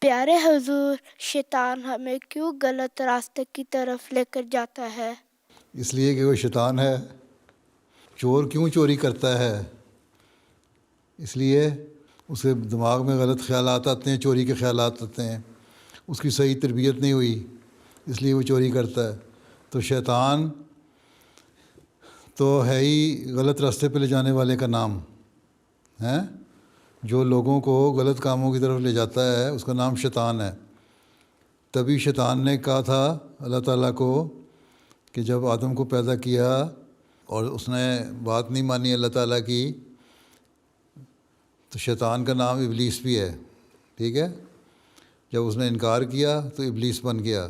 پیارے حضور، شیطان ہمیں کیوں غلط راستے کی طرف لے کر جاتا ہے؟ اس لیے کہ وہ شیطان ہے۔ چور کیوں چوری کرتا ہے؟ اس لیے اس کے دماغ میں غلط خیالات آتے ہیں، چوری کے خیالات آتے ہیں، اس کی صحیح تربیت نہیں ہوئی، اس لیے وہ چوری کرتا ہے۔ تو شیطان تو ہے ہی غلط راستے پہ لے جانے والے کا نام ہے، جو لوگوں کو غلط کاموں کی طرف لے جاتا ہے اس کا نام شیطان ہے۔ تبھی شیطان نے کہا تھا اللہ تعالیٰ کو کہ جب آدم کو پیدا کیا اور اس نے بات نہیں مانی اللہ تعالیٰ کی، تو شیطان کا نام ابلیس بھی ہے، ٹھیک ہے۔ جب اس نے انکار کیا تو ابلیس بن گیا،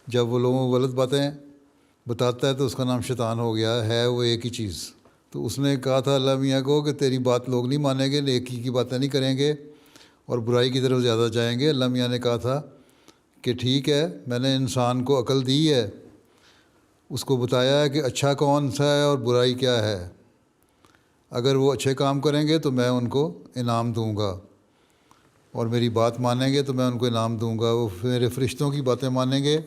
جب وہ لوگوں کو غلط باتیں بتاتا ہے تو اس کا نام شیطان ہو گیا ہے، وہ ایک ہی چیز۔ تو اس نے کہا تھا اللہ میاں کو کہ تیری بات لوگ نہیں مانیں گے، نیکی کی باتیں نہیں کریں گے اور برائی کی طرف زیادہ جائیں گے۔ اللہ میاں نے کہا تھا کہ ٹھیک ہے، میں نے انسان کو عقل دی ہے، اس کو بتایا ہے کہ اچھا کون سا ہے اور برائی کیا ہے۔ اگر وہ اچھے کام کریں گے تو میں ان کو انعام دوں گا، اور میری بات مانیں گے تو میں ان کو انعام دوں گا۔ وہ میرے فرشتوں کی باتیں مانیں گے،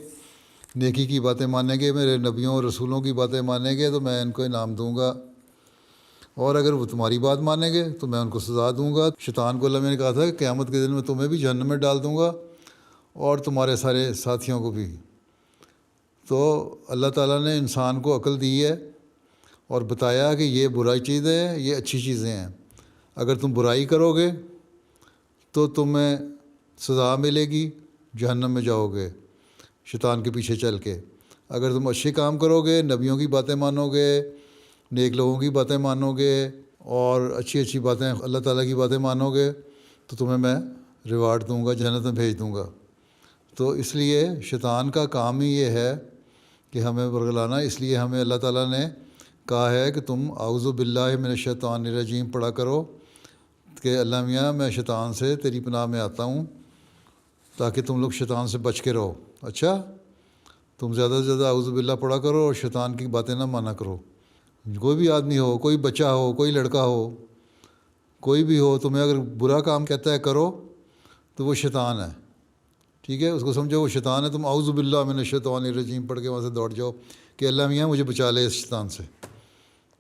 نیکی کی باتیں مانیں گے، میرے نبیوں اور رسولوں کی باتیں مانیں گے تو میں ان کو انعام دوں گا، اور اگر وہ تمہاری بات مانیں گے تو میں ان کو سزا دوں گا۔ شیطان کو اللہ نے کہا تھا کہ قیامت کے دن میں تمہیں بھی جہنم میں ڈال دوں گا اور تمہارے سارے ساتھیوں کو بھی۔ تو اللہ تعالیٰ نے انسان کو عقل دی ہے اور بتایا کہ یہ برائی چیزیں ہیں، یہ اچھی چیزیں ہیں۔ اگر تم برائی کرو گے تو تمہیں سزا ملے گی، جہنم میں جاؤ گے شیطان کے پیچھے چل کے۔ اگر تم اچھے کام کرو گے، نبیوں کی باتیں مانو گے، نیک لوگوں کی باتیں مانو گے اور اچھی اچھی باتیں اللہ تعالیٰ کی باتیں مانو گے تو تمہیں میں ریوارڈ دوں گا، جنت میں بھیج دوں گا۔ تو اس لیے شیطان کا کام ہی یہ ہے کہ ہمیں ورگلانا۔ اس لیے ہمیں اللہ تعالیٰ نے کہا ہے کہ تم اعوذ باللہ من الشیطان الرجیم پڑھا کرو کہ اللہ میاں میں شیطان سے تیری پناہ میں آتا ہوں، تاکہ تم لوگ شیطان سے بچ کے رہو۔ اچھا، تم زیادہ سے زیادہ اعوذ باللہ پڑھا کرو اور شیطان کی باتیں نہ مانا کرو۔ کوئی بھی آدمی ہو، کوئی بچہ ہو، کوئی لڑکا ہو، کوئی بھی ہو، تمہیں اگر برا کام کہتا ہے کرو تو وہ شیطان ہے، ٹھیک ہے۔ اس کو سمجھو وہ شیطان ہے، تم اعوذ باللہ من الشیطان الرجیم پڑھ کے وہاں سے دوڑ جاؤ کہ اللہ میاں مجھے بچا لے اس شیطان سے۔